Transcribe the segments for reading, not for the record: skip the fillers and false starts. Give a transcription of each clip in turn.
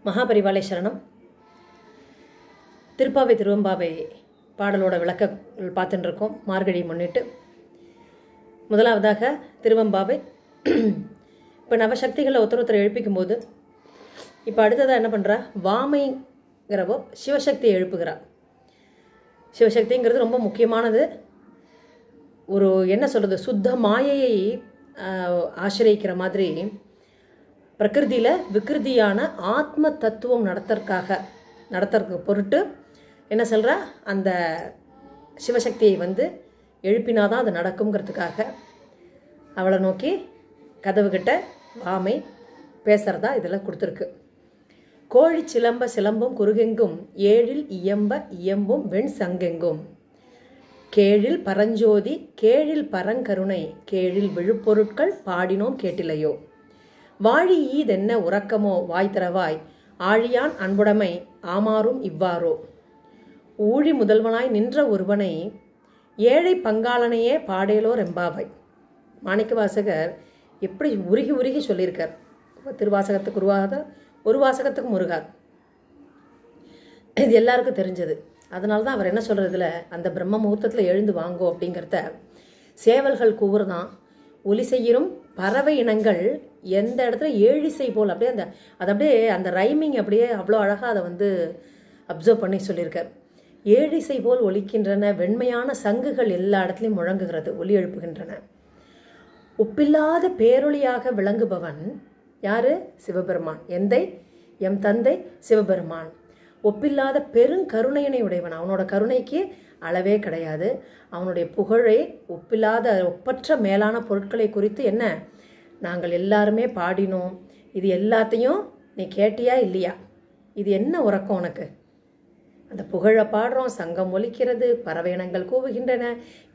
மகாபரிவாலை சரணம். திருப்பாவை திருவம்பாவை பாடலோட விளக்கங்கள் பார்த்துட்டு இருக்கோம். மார்கழி முன்னிட்டு முதலாவதாக திருவம்பாவை. இப்போ நவசக்திகளை ஒருத்தர் எழுப்பிக்கும் போது இப்போ அடுத்ததாக என்ன பண்ணுறா, வாமைங்கிறவோ சிவசக்தியை எழுப்புகிறா. சிவசக்திங்கிறது ரொம்ப முக்கியமானது. ஒரு என்ன சொல்கிறது, சுத்த மாயையை ஆசிரியிக்கிற மாதிரி பிரகிருதியில் விகிருதியான ஆத்ம தத்துவம் நடத்துறதுக்கு பொருட்டு என்ன சொல்கிறா, அந்த சிவசக்தியை எழுப்பினாதான் அது நடக்குங்கிறதுக்காக அவளை நோக்கி கதவுகிட்ட வாமை பேசுகிறதா இதில் கொடுத்துருக்கு. கோழி சிலம்ப சிலம்பும் குறுகெங்கும் ஏழில் இயம்ப இயம்பும் வெண் சங்கெங்கும் கேழில் பரஞ்சோதி கேழில் பரங்கருணை கேழில் விழுப்பொருட்கள் பாடினோம் கேட்டிலையோ வாழி ஈதென்ன உறக்கமோ வாய்த்தரவாய் ஆழியான் அன்புடைமை ஆமாறும் இவ்வாறோ ஊழி முதல்வனாய் நின்ற ஒருவனை ஏழை பங்காளனையே பாடேலோ ரெம்பாவை. மாணிக்க வாசகர் எப்படி உருகி உருகி சொல்லியிருக்கார். திருவாசகத்துக்கு உருவாகாத ஒரு வாசகத்துக்கும் முருகார். இது எல்லாருக்கும் தெரிஞ்சது. அதனால தான் அவர் என்ன சொல்கிறதுல, அந்த பிரம்ம முகூர்த்தத்தில் எழுந்து வாங்கோ அப்படிங்கிறத சேவல்கள் கூவுறதான், ஒலி செய்யும் பறவை இனங்கள் எந்த இடத்துல ஏழிசை போல் அப்படியே அது அப்படியே அந்த ரைமிங் அப்படியே அவ்வளோ அழகாக அதை அப்சர்வ் பண்ணி சொல்லியிருக்கார். ஏழிசை போல் ஒலிக்கின்றன, வெண்மையான சங்குகள் எல்லா இடத்துலையும் முழங்குகிறது, ஒலி எழுப்புகின்றன. ஒப்பில்லாத பேரொளியாக விளங்குபவன் யாரு? சிவபெருமான். எம் தந்தை சிவபெருமான். ஒப்பில்லாத பெருங்கருணையினை உடையவன். அவனோட கருணைக்கு அளவே கிடையாது. அவனுடைய புகழை ஒப்பில்லாத ஒப்பற்ற மேலான பொருட்களை குறித்து என்ன நாங்கள் எல்லாருமே பாடினோம். இது எல்லாத்தையும் நீ கேட்டியா இல்லையா? இது என்ன உறக்கம் உனக்கு? அந்த புகழை பாடுறோம், சங்கம் ஒலிக்கிறது, பறவை இனங்கள் கூவுகின்றன,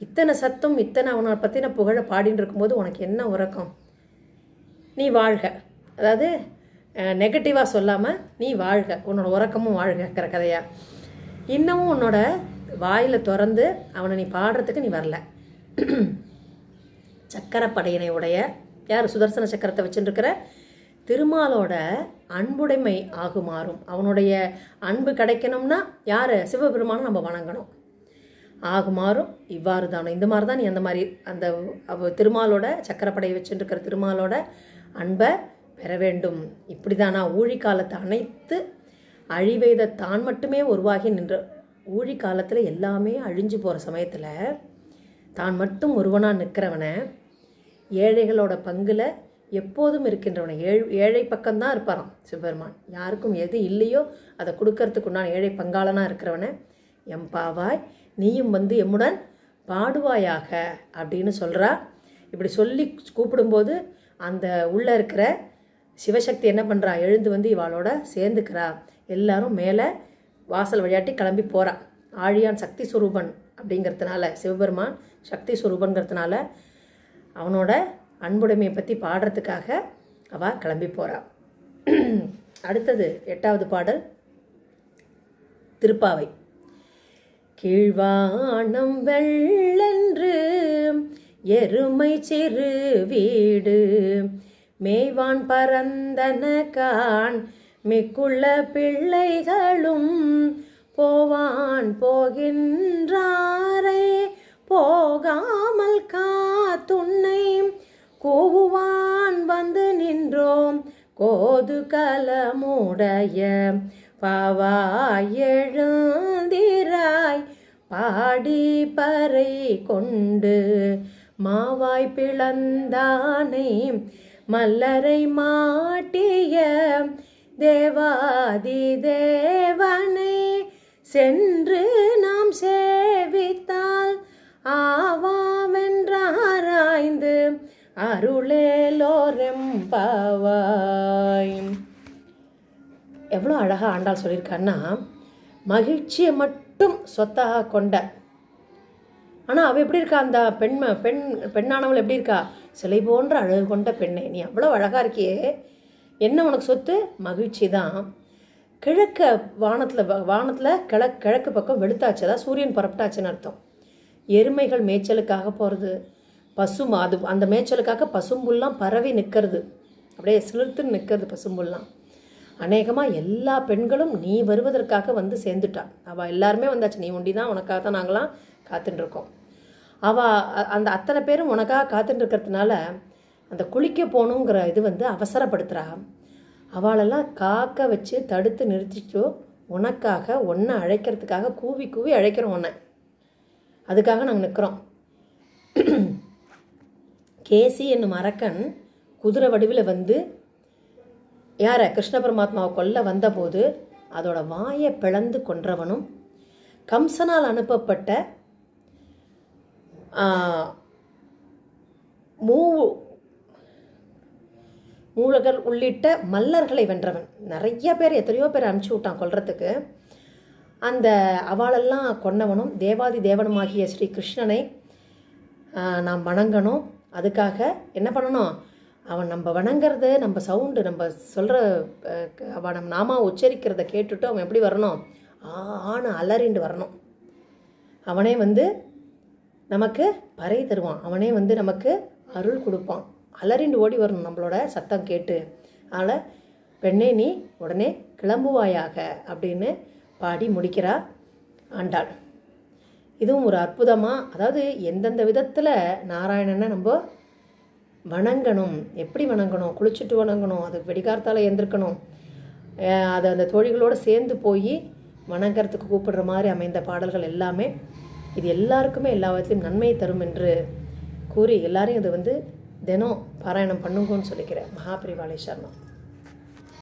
இத்தனை சத்தம், இத்தனை அவனை பற்றின புகழை பாடின்னு இருக்கும்போது உனக்கு என்ன உறக்கம்? நீ வாழ்க, அதாவது நெகட்டிவாக சொல்லாமல் நீ வாழ்க, உன்னோட உறக்கமும் வாழ்கிற கதையா. இன்னமும் உன்னோட வாயில் திறந்து அவனை நீ பாடுறதுக்கு நீ வரல. சக்கரப்படையினை உடைய யார்? சுதர்சன சக்கரத்தை வச்சுருக்கிற திருமாலோட அன்புடைமை ஆகுமாறும். அவனுடைய அன்பு கிடைக்கணும்னா யார்? சிவபெருமானும் நம்ம வணங்கணும். ஆகுமாறும் இவ்வாறு தானோ, இந்த மாதிரி தான் நீ அந்த மாதிரி அந்த திருமாலோட சக்கரப்படையை வச்சுருக்கிற திருமாலோட அன்பை பெற வேண்டும். இப்படி தானா ஊழி காலத்தை அனைத்து அழிவெய்த தான் மட்டுமே உருவாகி நின்ற ஊழி காலத்தில் எல்லாமே அழிஞ்சு போகிற சமயத்தில் தான் மட்டும் ஒருவனாக நிற்கிறவனை, ஏழைகளோட பங்கில் எப்போதும் இருக்கின்றவனை, ஏழை பக்கம்தான் இருப்பாராம் சிவபெருமான். யாருக்கும் எது இல்லையோ அதை கொடுக்கறதுக்கு உண்டான ஏழை பங்காளனாக இருக்கிறவனை எம்பாவாய் நீயும் எம்முடன் பாடுவாயாக அப்படின்னு சொல்கிறா. இப்படி சொல்லி கூப்பிடும்போது அந்த உள்ளே இருக்கிற சிவசக்தி என்ன பண்ணுறா, எழுந்து இவாளோட சேர்ந்துக்கிறா. எல்லாரும் மேலே வாசல் வழியாட்டி கிளம்பி போகிறா. ஆழியான் சக்தி சுரூபன் அப்படிங்கிறதுனால, சிவபெருமான் சக்தி சுரூபன்கிறதுனால அவனோட அன்புடைமையை பற்றி பாடுறதுக்காக அவள் கிளம்பி போகிறா. அடுத்தது 8வது பாடல் திருப்பாவை. கீழ்வானம் வெள்ளென்று எருமை சிறு வீடு மேய்வான் பரந்தன கான் மிக்குள்ள பிள்ளைகளும் போவான் போகின்றாரே போகாமல் காத்துன்னை கூவுவான் நின்றோம் கோது கலமுடைய பாவாய் எழுந்திராய் பாடி பறை கொண்டு மாவாய் பிளந்தானை மல்லரை மாட்டிய தேவாதி தேவனை சென்று நாம் சேவித்தால் ஆவாவென்றாராய்ந்து அருளேலோரெம்பாவாய். எவ்வளோ அழகாக ஆண்டாள் சொல்லியிருக்கான்னா, மகிழ்ச்சியை மட்டும் சொத்தாக கொண்ட, ஆனால் அவள் எப்படி இருக்கா, அந்த பெண்ணானவள் எப்படி இருக்கா? சிலை போன்ற அழகு கொண்ட பெண்ணே, நீ அவ்வளோ அழகாக இருக்கியே, என்ன உனக்கு சொத்து? மகிழ்ச்சி தான். வானத்தில் கிழக்கு பக்கம் வெளுத்தாச்சு, அதான் சூரியன் புறப்பட்டாச்சுன்னு அர்த்தம். எருமைகள் மேய்ச்சலுக்காக போகிறது, அந்த மேய்ச்சலுக்காக பசும்புல்லாம் பரவி நிற்கிறது, அப்படியே சிலிர்த்துன்னு நிற்கிறது பசும்புல்லாம். அநேகமாக எல்லா பெண்களும் நீ வருவதற்காக வந்து சேர்ந்துட்டாள். அவள் எல்லாருமே வந்தாச்சு, நீ ஒண்டி தான், உனக்காக தான் நாங்களாம் காத்துட்டுருக்கோம். அவள் அந்த அத்தனை பேரும் உனக்காக காத்துட்டுருக்கிறதுனால அந்த குளிக்க போகணுங்கிற இது வந்து அவசரப்படுத்துகிறா. அவளெல்லாம் காக்க வச்சு தடுத்து நிறுத்திச்சோ, உனக்காக ஒன்றை அழைக்கிறதுக்காக கூவி கூவி அழைக்கிறோம் உன்னை. அதுக்காக நாங்கள் நிற்கிறோம். கேசி என்னும் அரக்கன் குதிரை வடிவில் வந்து யாரை கிருஷ்ண பரமாத்மாவை கொல்ல வந்தபோது அதோட வாயை பிளந்து கொன்றவனும், கம்சனால் அனுப்பப்பட்ட மூலகர் உள்ளிட்ட மல்லர்களை வென்றவன். நிறைய பேர், எத்தனையோ பேர் அனுப்பிச்சி விட்டான் கொல்றதுக்கு. அந்த அவளெல்லாம் கொன்னவனும் தேவாதி தேவனுமாகிய ஸ்ரீ கிருஷ்ணனை நாம் வணங்கணும். அதுக்காக என்ன பண்ணணும், அவன் நம்ம வணங்குறது, நம்ம சவுண்டு, நம்ம சொல்கிற அவன் நம்ம நாமா உச்சரிக்கிறத கேட்டுட்டு அவன் எப்படி வரணும், ஆணு அலறிண்டு வரணும். அவனே வந்து நமக்கு பறை தருவான், அவனே வந்து நமக்கு அருள் கொடுப்பான். அலறிண்டு ஓடி வரணும் நம்மளோட சத்தம் கேட்டு. அதனால் பெண்ணே நீ உடனே கிளம்புவாயாக அப்படின்னு பாடி முடிக்கிறா ஆண்டாள். இதுவும் ஒரு அற்புதமாக, அதாவது எந்தெந்த விதத்தில் நாராயணனை நம்ம வணங்கணும், எப்படி வணங்கணும், குளிச்சுட்டு வணங்கணும், அதுக்கு வெடிகார்த்தால் எழுந்திருக்கணும், அதை அந்த தோழிகளோடு சேர்ந்து போய் வணங்கிறதுக்கு கூப்பிடுற மாதிரி அமைந்த பாடல்கள் எல்லாமே இது எல்லாருக்குமே எல்லா விதத்திலும் நன்மையை தரும் என்று கூறி எல்லாரையும் இது வந்து தினம் பாராயணம் பண்ணுங்கன்னு சொல்லிக்கிறேன். மகாபிரிவாளை சரணம்.